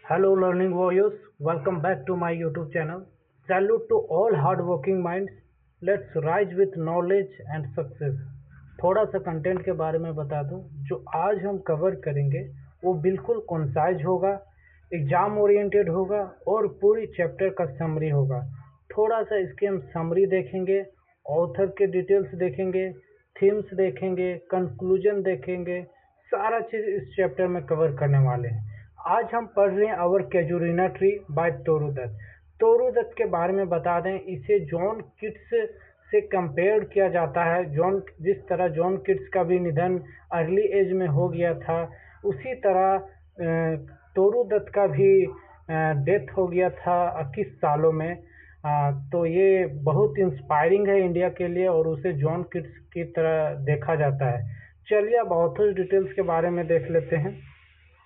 Hello, learning warriors. Welcome back to my YouTube channel. Salute to all hardworking minds. Let's rise with knowledge and success. थोड़ा सा content के बारे में बता दूं, जो आज हम कवर करेंगे वो बिल्कुल कंसाइज होगा, एग्जाम ओरिएंटेड होगा और पूरी चैप्टर का समरी होगा। थोड़ा सा इसके हम समरी देखेंगे, ऑथर के डिटेल्स देखेंगे, थीम्स देखेंगे, कंक्लूजन देखेंगे, सारा चीज़ इस चैप्टर में कवर करने वाले हैं। आज हम पढ़ रहे हैं our casuarina tree by Toru Dutt. Toru Dutt के बारे में बता दें, इसे जॉन किट्स से कंपेयर किया जाता है। जिस तरह जॉन किट्स का भी निधन अर्ली एज में हो गया था, उसी तरह तोरू दत्त का भी डेथ हो गया था 21 सालों में। तो ये बहुत इंस्पायरिंग है इंडिया के लिए और उसे जॉन किट्स की तरह देखा जाता है। चलिए अब ऑथर डिटेल्स के बारे में देख लेते हैं।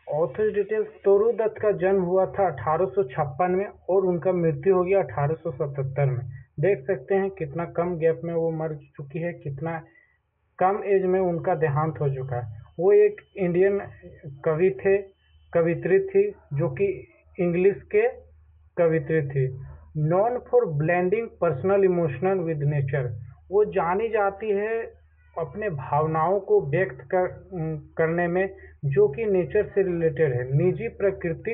Author details. तोरू दत्त का जन्म हुआ था 1856 में और उनका मृत्यु हो गया 1877 में। देख सकते हैं कितना कम गैप में वो मर चुकी है, कितना कम एज में उनका देहांत हो चुका है। वो एक इंडियन कवि थे, कवित्री थी, जो कि इंग्लिश के कवित्री थी। Non for blending personal emotional with nature, वो जानी जाती है अपने भावनाओं को व्यक्त करने में, जो कि नेचर से रिलेटेड है, निजी प्रकृति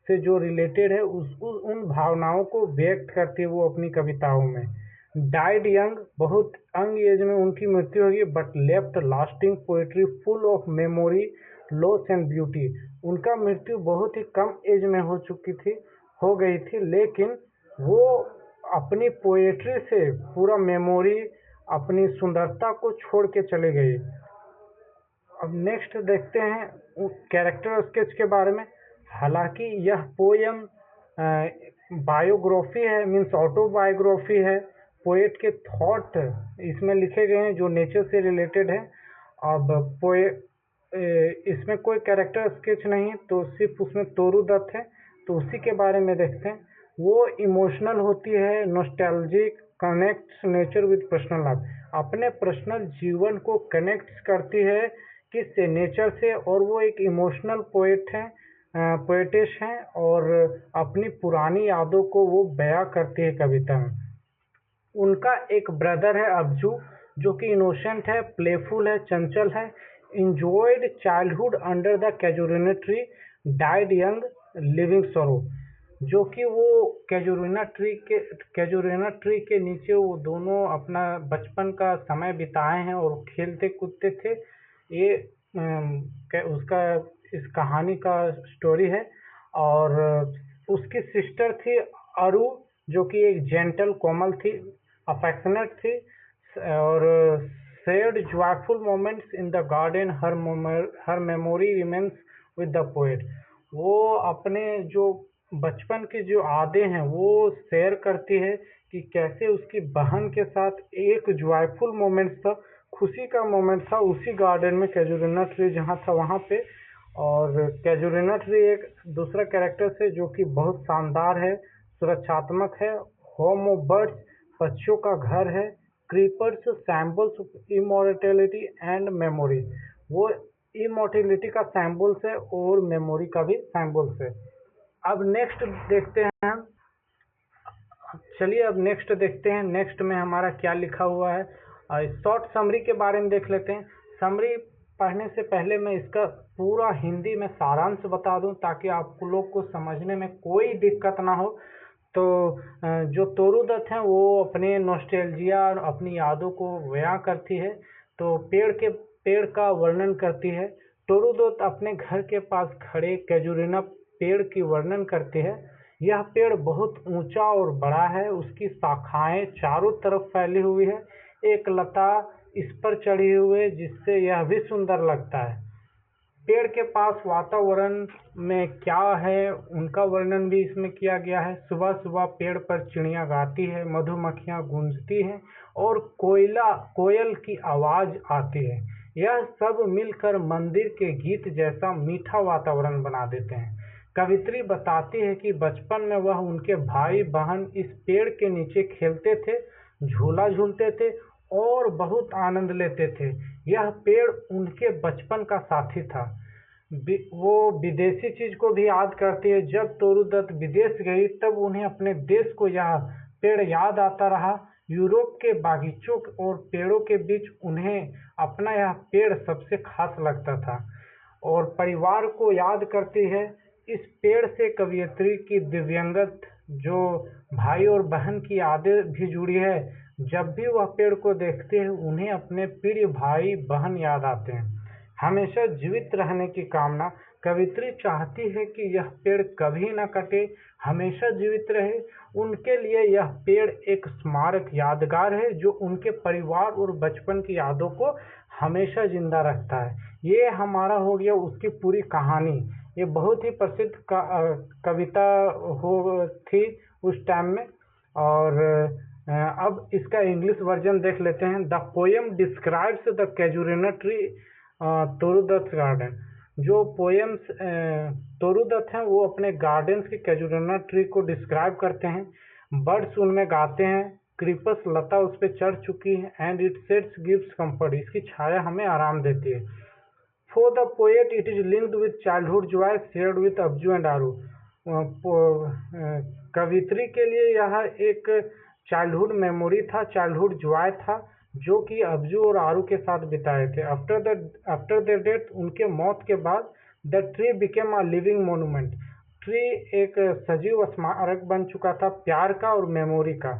से जो रिलेटेड है उन भावनाओं को व्यक्त करती है वो अपनी कविताओं में। डाइड यंग, बहुत यंग एज में उनकी मृत्यु होगी, but left lasting poetry full of memory, loss and beauty. उनका मृत्यु बहुत ही कम एज में हो गई थी, लेकिन वो अपनी पोएट्री से पूरा मेमोरी, अपनी सुंदरता को छोड़ के चले गई। अब नेक्स्ट देखते हैं कैरेक्टर स्केच के बारे में। हालांकि यह पोयम बायोग्राफी है, मीन्स ऑटोबायोग्राफी है। पोएट के थॉट इसमें लिखे गए हैं जो नेचर से रिलेटेड है। अब इसमें कोई कैरेक्टर स्केच नहीं, तो सिर्फ उसमें तोरू दत्त है, तो उसी के बारे में देखते हैं। वो इमोशनल होती है, nostalgic, connects nature with personal life, अपने पर्सनल जीवन को कनेक्ट करती है किससे, नेचर से। और वो एक इमोशनल पोएटिश हैं और अपनी पुरानी यादों को वो बयां करती है कविता में। उनका एक ब्रदर है अब्जू, जो कि इनोसेंट है, प्लेफुल है, चंचल है। Enjoyed childhood under the casuarina tree, died young living sorrow, जो कि वो कैजुरिना ट्री के नीचे वो दोनों अपना बचपन का समय बिताए हैं और खेलते कूदते थे। ये उसका इस कहानी का स्टोरी है। और उसकी सिस्टर थी अरु, जो कि एक जेंटल कोमल थी, अफेक्शनेट थी और shared joyful moments in the garden. Her memory remains with the poet. वो अपने जो बचपन की जो यादें हैं वो शेयर करती है कि कैसे उसकी बहन के साथ एक जॉयफुल मोमेंट्स था, खुशी का मोमेंट था उसी गार्डन में, कैजुरिना ट्री जहाँ था वहाँ पे। और कैजुरिना ट्री एक दूसरा कैरेक्टर से जो कि बहुत शानदार है, सुरक्षात्मक है। होम ऑफ बर्ड्स, पक्षियों का घर है। Creepers, symbols of immortality and memory, वो इमॉर्टैलिटी का सैम्बल्स है और मेमोरी का भी सैम्बल्स है। अब नेक्स्ट देखते हैं। चलिए अब नेक्स्ट देखते हैं, नेक्स्ट में हमारा क्या लिखा हुआ है। शॉर्ट समरी के बारे में देख लेते हैं। समरी पढ़ने से पहले मैं इसका पूरा हिंदी में सारांश बता दूं, ताकि आप लोग को समझने में कोई दिक्कत ना हो। तो जो तोरू दत्त हैं वो अपने नॉस्टैल्जिया और अपनी यादों को बयां करती है। तो पेड़ का वर्णन करती है। तोरू दत्त अपने घर के पास खड़े कैजुरिना पेड़ की वर्णन करती है। यह पेड़ बहुत ऊंचा और बड़ा है, उसकी शाखाएं चारों तरफ फैली हुई है, एक लता इस पर चढ़ी हुई है जिससे यह भी सुंदर लगता है। पेड़ के पास वातावरण में क्या है उनका वर्णन भी इसमें किया गया है। सुबह सुबह पेड़ पर चिड़ियाँ गाती है, मधुमक्खियाँ गूंजती हैं और कोयल की आवाज आती है। यह सब मिलकर मंदिर के गीत जैसा मीठा वातावरण बना देते हैं। कवित्री बताती है कि बचपन में वह उनके भाई बहन इस पेड़ के नीचे खेलते थे, झूला झूलते थे और बहुत आनंद लेते थे। यह पेड़ उनके बचपन का साथी था। वो विदेशी चीज को भी याद करती है। जब तोरू दत्त विदेश गई तब उन्हें अपने देश को यह पेड़ याद आता रहा। यूरोप के बागीचों और पेड़ों के बीच उन्हें अपना यह पेड़ सबसे खास लगता था और परिवार को याद करती है। इस पेड़ से कवयित्री की दिव्यंगत जो भाई और बहन की यादें भी जुड़ी है। जब भी वह पेड़ को देखते हैं उन्हें अपने प्रिय भाई बहन याद आते हैं। हमेशा जीवित रहने की कामना। कवयित्री चाहती है कि यह पेड़ कभी न कटे, हमेशा जीवित रहे। उनके लिए यह पेड़ एक स्मारक यादगार है जो उनके परिवार और बचपन की यादों को हमेशा जिंदा रखता है। ये हमारा हो गया उसकी पूरी कहानी। ये बहुत ही प्रसिद्ध कविता थी उस टाइम में। और अब इसका इंग्लिश वर्जन देख लेते हैं। The poem describes the casuarina tree Toru Dutt garden. जो पोएम्स तोरू दत्त हैं वो अपने गार्डन्स की कैजुरिना ट्री को डिस्क्राइब करते हैं। बर्ड्स उनमें गाते हैं, क्रीपर्स लता उस पर चढ़ चुकी है, and it sets gives comfort. इसकी छाया हमें आराम देती है। For the poet it is linked with childhood joy shared with Abju and Aru. कवित्री के लिए यह एक चाइल्डहुड मेमोरी था, चाइल्डहुड जॉय था जो कि अब्जू और आरू के साथ बिताए थे। आफ्टर देयर डेथ, उनके मौत के बाद, the tree became a living monument. Tree एक सजीव स्मारक बन चुका था प्यार का और मेमोरी का।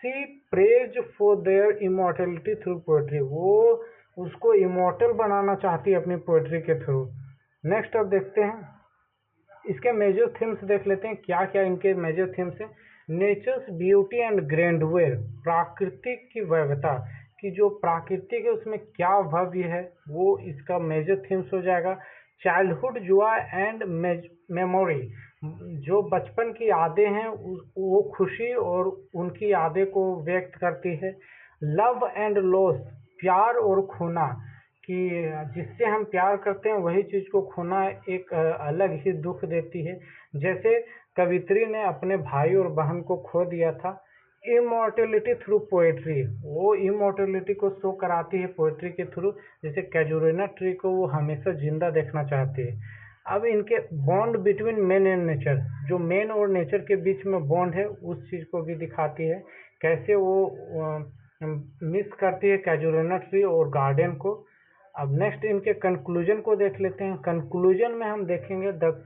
She praise for their immortality through poetry. वो उसको इमॉर्टल बनाना चाहती है अपनी पोएट्री के थ्रू। नेक्स्ट अब देखते हैं इसके मेजर थीम्स देख लेते हैं क्या क्या इनके मेजर थीम्स हैं। Nature's beauty and grandeur. प्राकृतिक की वैभवता कि जो प्राकृतिक है उसमें क्या भव्य है वो इसका मेजर थीम्स हो जाएगा। Childhood Joy and memory. जो बचपन की यादें हैं वो खुशी और उनकी यादें को व्यक्त करती है। Love and loss. प्यार और खोना कि जिससे हम प्यार करते हैं वही चीज़ को खोना एक अलग ही दुख देती है। जैसे कवित्री ने अपने भाई और बहन को खो दिया था। Immortality through poetry. वो इमॉर्टैलिटी को शो कराती है पोएट्री के थ्रू। जैसे कैजुरिना ट्री को वो हमेशा जिंदा देखना चाहती है। अब इनके bond between man and nature. जो मैन और नेचर के बीच में बॉन्ड है उस चीज़ को भी दिखाती है। कैसे वो मिस करती है कैजुरिना ट्री और गार्डन को। अब नेक्स्ट इनके कंक्लूजन को देख लेते हैं। कंक्लूजन में हम देखेंगे द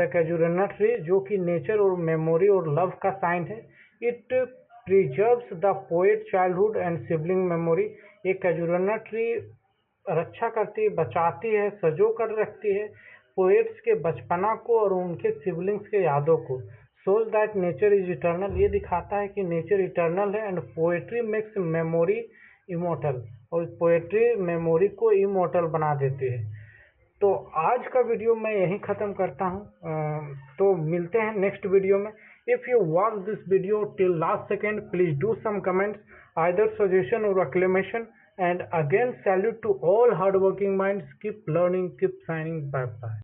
कैजुरिना ट्री जो कि नेचर और मेमोरी और लव का साइन है। It preserves the poet childhood and sibling memory. ये कैजुरिना ट्री रक्षा करती है, बचाती है, सजो कर रखती है पोएट्स के बचपना को और उनके सिबलिंग्स के यादों को। shows that nature is eternal। ये दिखाता है कि नेचर इटर्नल है। And poetry makes memory immortal. और पोएट्री मेमोरी को इमोर्टल बना देती है। तो आज का वीडियो मैं यहीं ख़त्म करता हूँ। तो मिलते हैं नेक्स्ट वीडियो में। If you watch this video till last second please do some comments either suggestion और acclamation। And again salute to all hard working minds. Keep learning, keep shining. Bye bye.